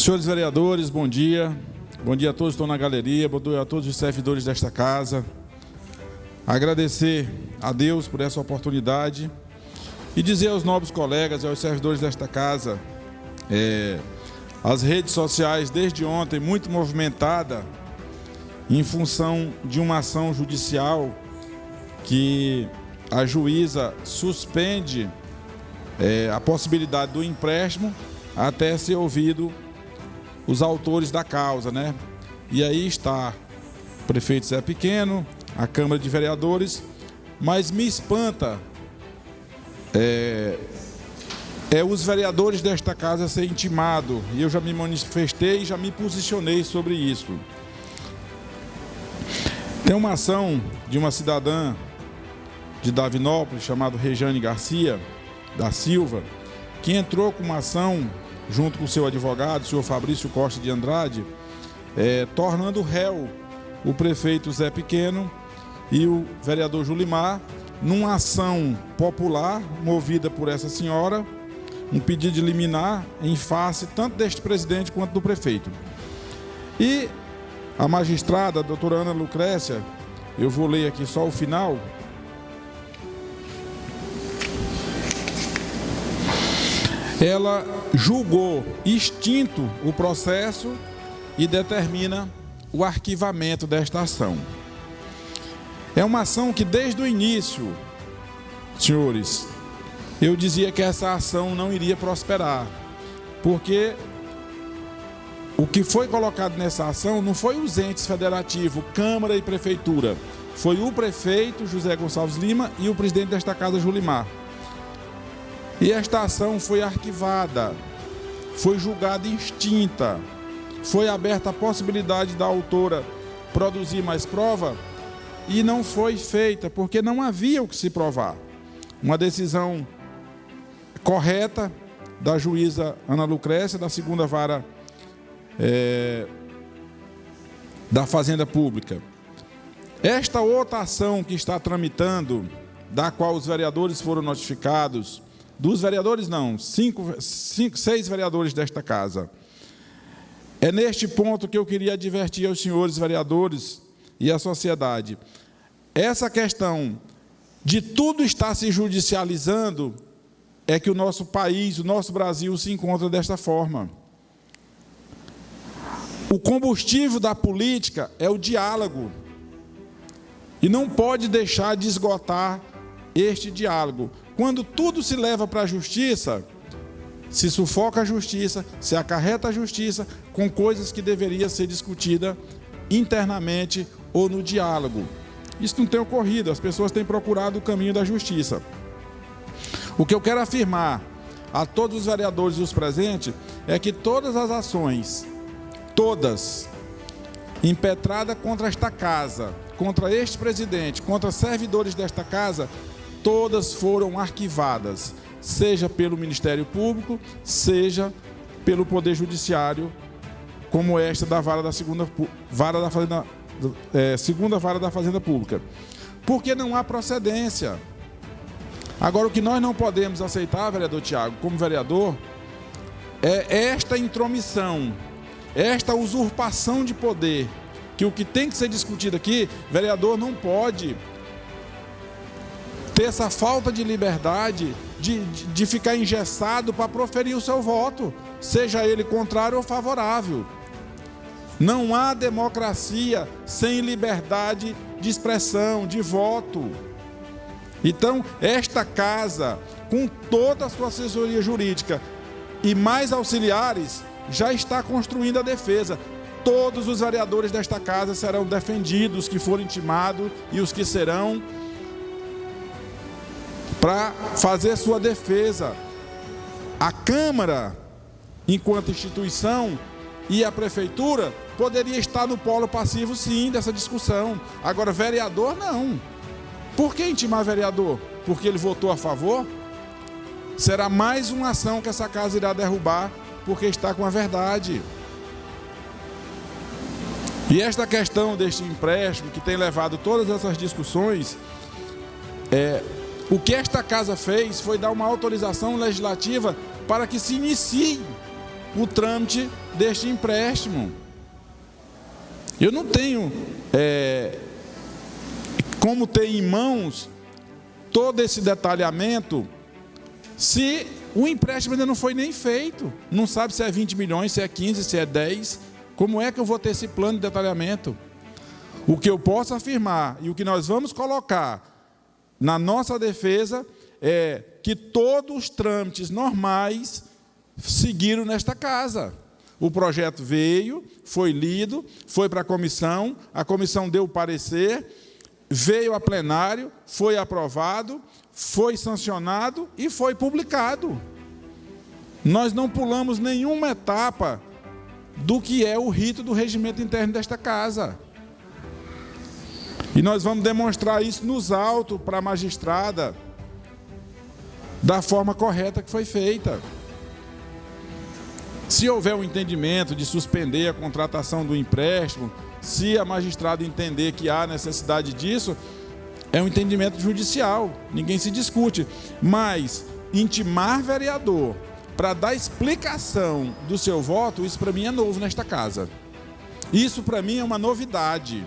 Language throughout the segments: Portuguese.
Senhores vereadores, bom dia. Bom dia a todos que estão na galeria, bom dia a todos os servidores desta casa. Agradecer a Deus por essa oportunidade e dizer aos nobres colegas e aos servidores desta casa, as redes sociais desde ontem muito movimentada em função de uma ação judicial que a juíza suspende a possibilidade do empréstimo até ser ouvido os autores da causa, né? E aí está o prefeito Zé Pequeno, a Câmara de Vereadores, mas me espanta os vereadores desta casa ser intimado, e eu já me manifestei, já me posicionei sobre isso. Tem uma ação de uma cidadã de Davinópolis, chamada Rejane Garcia da Silva, que entrou com uma ação junto com o seu advogado, o senhor Fabrício Costa de Andrade, tornando réu o prefeito Zé Pequeno e o vereador Julimar, numa ação popular movida por essa senhora, um pedido de liminar em face tanto deste presidente quanto do prefeito. E a magistrada, a doutora Ana Lucrécia, eu vou ler aqui só o final. Ela julgou extinto o processo e determina o arquivamento desta ação. É uma ação que desde o início, senhores, eu dizia que essa ação não iria prosperar, porque o que foi colocado nessa ação não foi os entes federativos, Câmara e Prefeitura, foi o prefeito José Gonçalves Lima e o presidente desta casa, Julimar. E esta ação foi arquivada, foi julgada extinta, foi aberta a possibilidade da autora produzir mais prova e não foi feita, porque não havia o que se provar. Uma decisão correta da juíza Ana Lucrécia, da segunda vara da Fazenda Pública. Esta outra ação que está tramitando, da qual os vereadores foram notificados, dos vereadores não, 6 vereadores desta casa. É neste ponto que eu queria advertir aos senhores vereadores e à sociedade. Essa questão de tudo estar se judicializando é que o nosso país, o nosso Brasil se encontra desta forma. O combustível da política é o diálogo. E não pode deixar de esgotar este diálogo. Quando tudo se leva para a justiça, se sufoca a justiça, se acarreta a justiça com coisas que deveriam ser discutidas internamente ou no diálogo. Isso não tem ocorrido, as pessoas têm procurado o caminho da justiça. O que eu quero afirmar a todos os vereadores e os presentes é que todas as ações, todas, impetradas contra esta casa, contra este presidente, contra servidores desta casa, todas foram arquivadas, seja pelo Ministério Público, seja pelo Poder Judiciário, como esta da vara da segunda vara da Fazenda, segunda vara da Fazenda Pública, porque não há procedência. Agora, o que nós não podemos aceitar, vereador Tiago, como vereador, é esta intromissão, esta usurpação de poder, que o que tem que ser discutido aqui, vereador não pode ter essa falta de liberdade de ficar engessado para proferir o seu voto, seja ele contrário ou favorável. Não há democracia sem liberdade de expressão, de voto. Então, esta casa, com toda a sua assessoria jurídica e mais auxiliares, já está construindo a defesa. Todos os vereadores desta casa serão defendidos, que forem intimados e os que serão, para fazer sua defesa. A Câmara, enquanto instituição, e a Prefeitura poderia estar no polo passivo, sim, dessa discussão. Agora, vereador, não. Por que intimar vereador? Porque ele votou a favor? Será mais uma ação que essa casa irá derrubar, porque está com a verdade. E esta questão deste empréstimo, que tem levado todas essas discussões, o que esta casa fez foi dar uma autorização legislativa para que se inicie o trâmite deste empréstimo. Eu não tenho como ter em mãos todo esse detalhamento se o empréstimo ainda não foi nem feito. Não sabe se é 20 milhões, se é 15, se é 10. Como é que eu vou ter esse plano de detalhamento? O que eu posso afirmar e o que nós vamos colocar na nossa defesa é que todos os trâmites normais seguiram nesta casa. O projeto veio, foi lido, foi para a comissão deu o parecer, veio a plenário, foi aprovado, foi sancionado e foi publicado. Nós não pulamos nenhuma etapa do que é o rito do regimento interno desta casa. E nós vamos demonstrar isso nos autos para a magistrada, da forma correta que foi feita. Se houver um entendimento de suspender a contratação do empréstimo, se a magistrada entender que há necessidade disso, é um entendimento judicial, ninguém se discute. Mas intimar vereador para dar explicação do seu voto, isso para mim é novo nesta casa. Isso para mim é uma novidade.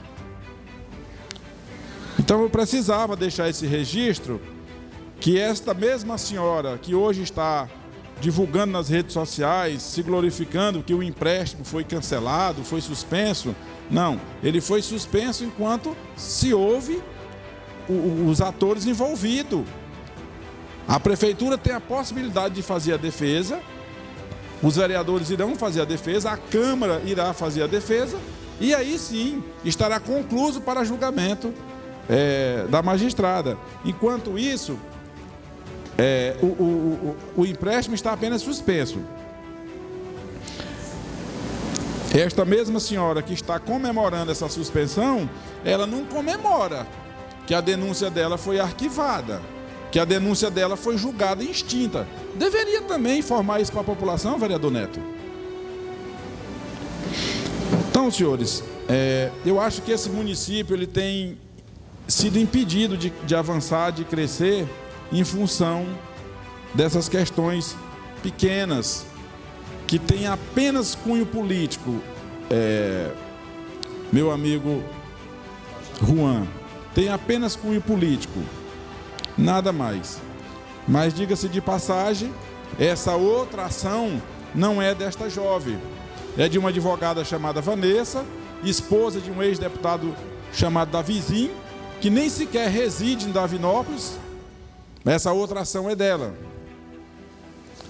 Então eu precisava deixar esse registro, que esta mesma senhora que hoje está divulgando nas redes sociais, se glorificando que o empréstimo foi cancelado, foi suspenso. Não, ele foi suspenso enquanto se houve os atores envolvidos. A prefeitura tem a possibilidade de fazer a defesa, os vereadores irão fazer a defesa, a Câmara irá fazer a defesa, e aí sim estará concluído para julgamento da magistrada. Enquanto isso, o empréstimo está apenas suspenso. Esta mesma senhora que está comemorando essa suspensão, ela não comemora que a denúncia dela foi arquivada, que a denúncia dela foi julgada e extinta. Deveria também informar isso para a população, vereador Neto. Então, senhores, eu acho que esse município ele tem sido impedido de avançar, de crescer, em função dessas questões pequenas, que tem apenas cunho político. Meu amigo Juan, tem apenas cunho político, nada mais. Mas diga-se de passagem, essa outra ação não é desta jovem, é de uma advogada chamada Vanessa, esposa de um ex-deputado chamado Davizinho, que nem sequer reside em Davinópolis. Essa outra ação é dela,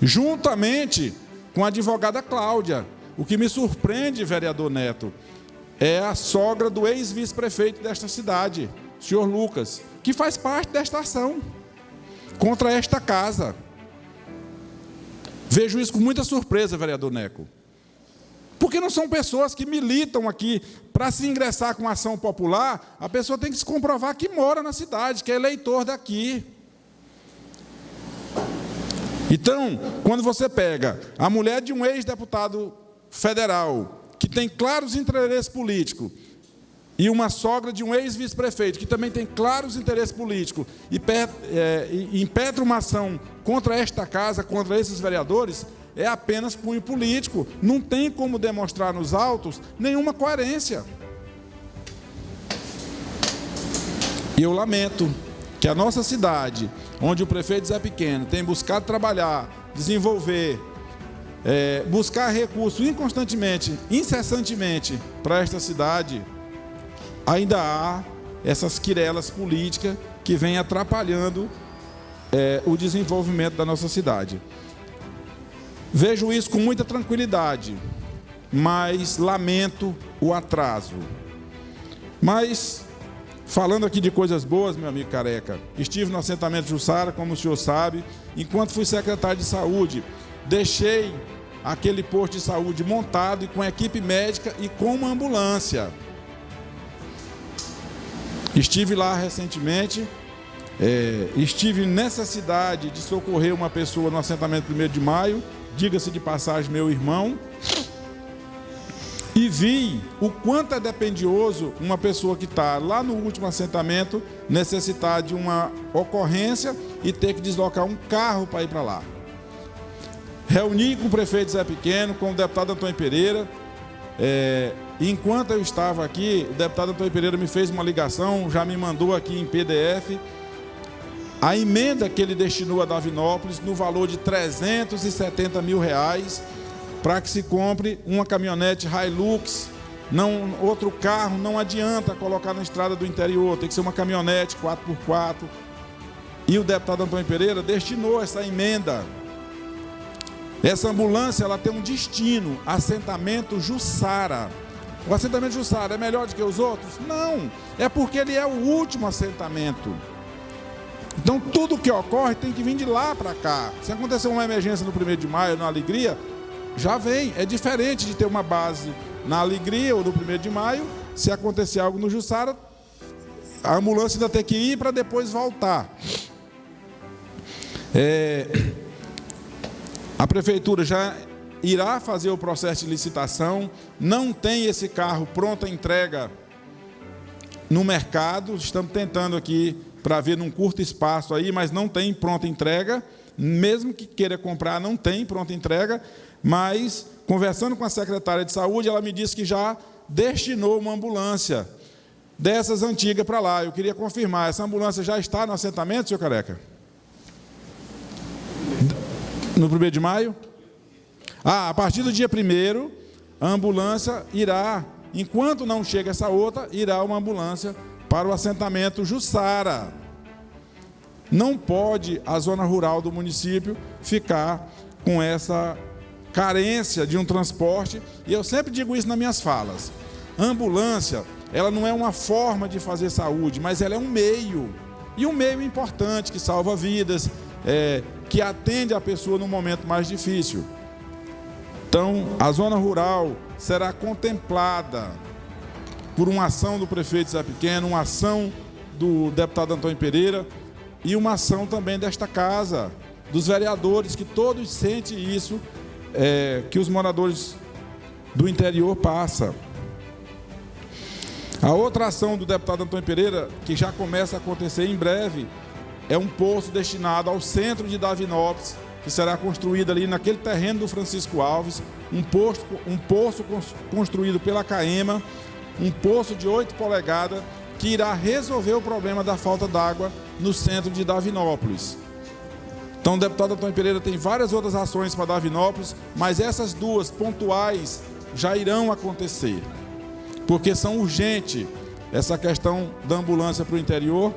juntamente com a advogada Cláudia. O que me surpreende, vereador Neto, é a sogra do ex-vice-prefeito desta cidade, senhor Lucas, que faz parte desta ação contra esta casa. Vejo isso com muita surpresa, vereador Neco, porque não são pessoas que militam aqui. Para se ingressar com ação popular, a pessoa tem que se comprovar que mora na cidade, que é eleitor daqui. Então, quando você pega a mulher de um ex-deputado federal, que tem claros interesses políticos, e uma sogra de um ex-vice-prefeito, que também tem claros interesses políticos, e impetra uma ação contra esta casa, contra esses vereadores, é apenas cunho político. Não tem como demonstrar nos autos nenhuma coerência. E eu lamento que a nossa cidade, onde o prefeito Zé Pequeno tem buscado trabalhar, desenvolver, buscar recursos inconstantemente, incessantemente para esta cidade, ainda há essas quirelas políticas que vêm atrapalhando o desenvolvimento da nossa cidade. Vejo isso com muita tranquilidade, mas lamento o atraso. Mas, falando aqui de coisas boas, meu amigo Careca, estive no assentamento Jussara, como o senhor sabe, enquanto fui secretário de saúde, deixei aquele posto de saúde montado e com equipe médica e com uma ambulância. Estive lá recentemente, estive nessa cidade de socorrer uma pessoa no assentamento 1º de maio, diga-se de passagem, meu irmão, e vi o quanto é dependioso uma pessoa que está lá no último assentamento necessitar de uma ocorrência e ter que deslocar um carro para ir para lá. Reuni com o prefeito Zé Pequeno, com o deputado Antônio Pereira. Enquanto eu estava aqui, o deputado Antônio Pereira me fez uma ligação, já me mandou aqui em PDF a emenda que ele destinou a Davinópolis no valor de R$370 mil, para que se compre uma caminhonete Hilux. Não, outro carro não adianta colocar na estrada do interior, tem que ser uma caminhonete 4x4. E o deputado Antônio Pereira destinou essa emenda. Essa ambulância, ela tem um destino, assentamento Jussara. O assentamento Jussara é melhor do que os outros? Não, é porque ele é o último assentamento. Então tudo que ocorre tem que vir de lá para cá. Se acontecer uma emergência no 1º de maio, na Alegria, já vem. É diferente de ter uma base na Alegria ou no 1º de maio. Se acontecer algo no Jussara, a ambulância ainda tem que ir para depois voltar. A prefeitura já irá fazer o processo de licitação. Não tem esse carro pronta entrega no mercado. Estamos tentando aqui para ver num curto espaço aí, mas não tem pronta entrega. Mesmo que queira comprar, não tem pronta entrega. Mas, conversando com a secretária de saúde, ela me disse que já destinou uma ambulância dessas antigas para lá. Eu queria confirmar, essa ambulância já está no assentamento, senhor Careca? No 1º de maio? A partir do dia 1º, a ambulância irá, enquanto não chega essa outra, irá uma ambulância para o assentamento Jussara. Não pode a zona rural do município ficar com essa carência de um transporte, e eu sempre digo isso nas minhas falas. A ambulância, ela não é uma forma de fazer saúde, mas ela é um meio, e um meio importante que salva vidas, que atende a pessoa no momento mais difícil. Então, a zona rural será contemplada por uma ação do prefeito Zé Pequeno, uma ação do deputado Antônio Pereira e uma ação também desta casa, dos vereadores, que todos sentem isso, que os moradores do interior passam. A outra ação do deputado Antônio Pereira, que já começa a acontecer em breve, é um poço destinado ao centro de Davinópolis, que será construído ali naquele terreno do Francisco Alves, um poço construído pela CAEMA, um poço de 8 polegadas, que irá resolver o problema da falta d'água no centro de Davinópolis. Então, o deputado Antônio Pereira tem várias outras ações para Davinópolis, mas essas duas pontuais já irão acontecer, porque são urgentes, essa questão da ambulância para o interior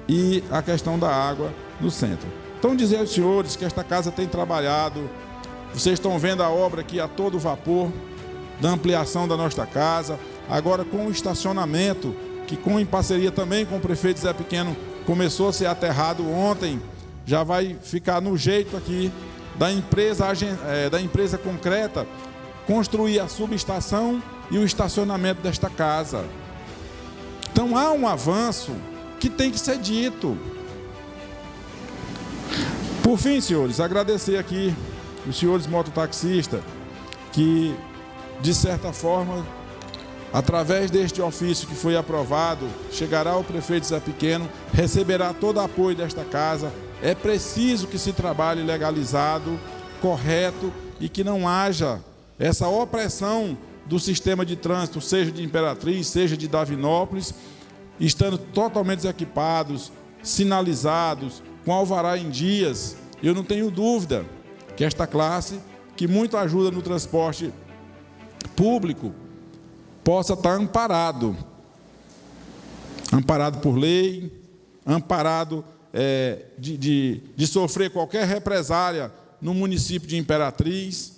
e a questão da água no centro. Então, dizer aos senhores que esta casa tem trabalhado, vocês estão vendo a obra aqui a todo vapor, da ampliação da nossa casa, agora com o estacionamento, que em parceria também com o prefeito Zé Pequeno, começou a ser aterrado ontem, já vai ficar no jeito aqui da empresa concreta, construir a subestação e o estacionamento desta casa. Então há um avanço que tem que ser dito. Por fim, senhores, agradecer aqui os senhores mototaxistas que, de certa forma, através deste ofício que foi aprovado, chegará ao prefeito Zé Pequeno, receberá todo o apoio desta casa. É preciso que se trabalhe legalizado, correto, e que não haja essa opressão do sistema de trânsito, seja de Imperatriz, seja de Davinópolis, estando totalmente equipados, sinalizados, com alvará em dias. Eu não tenho dúvida que esta classe, que muito ajuda no transporte público, possa estar amparado por lei, amparado de sofrer qualquer represália no município de Imperatriz,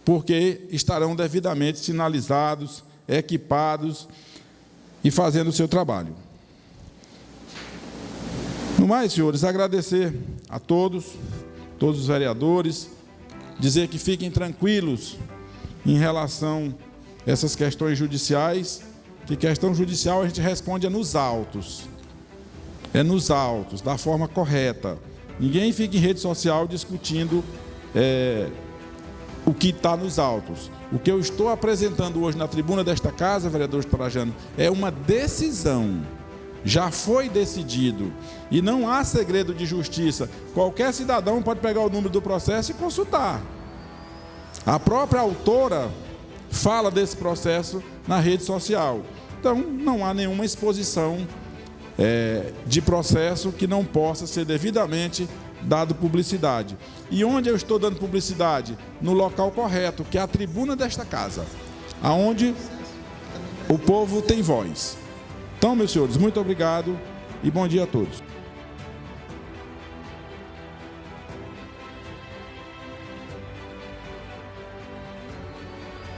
porque estarão devidamente sinalizados, equipados e fazendo o seu trabalho. No mais, senhores, agradecer a todos os vereadores, dizer que fiquem tranquilos em relação a essas questões judiciais, que questão judicial a gente responde nos autos, da forma correta. Ninguém fica em rede social discutindo o que está nos autos. O que eu estou apresentando hoje na tribuna desta casa, vereador Trajano, é uma decisão já foi decidido e não há segredo de justiça. Qualquer cidadão pode pegar o número do processo e consultar. A própria autora fala desse processo na rede social. Então, não há nenhuma exposição de processo que não possa ser devidamente dado publicidade. E onde eu estou dando publicidade? No local correto, que é a tribuna desta casa, aonde o povo tem voz. Então, meus senhores, muito obrigado e bom dia a todos.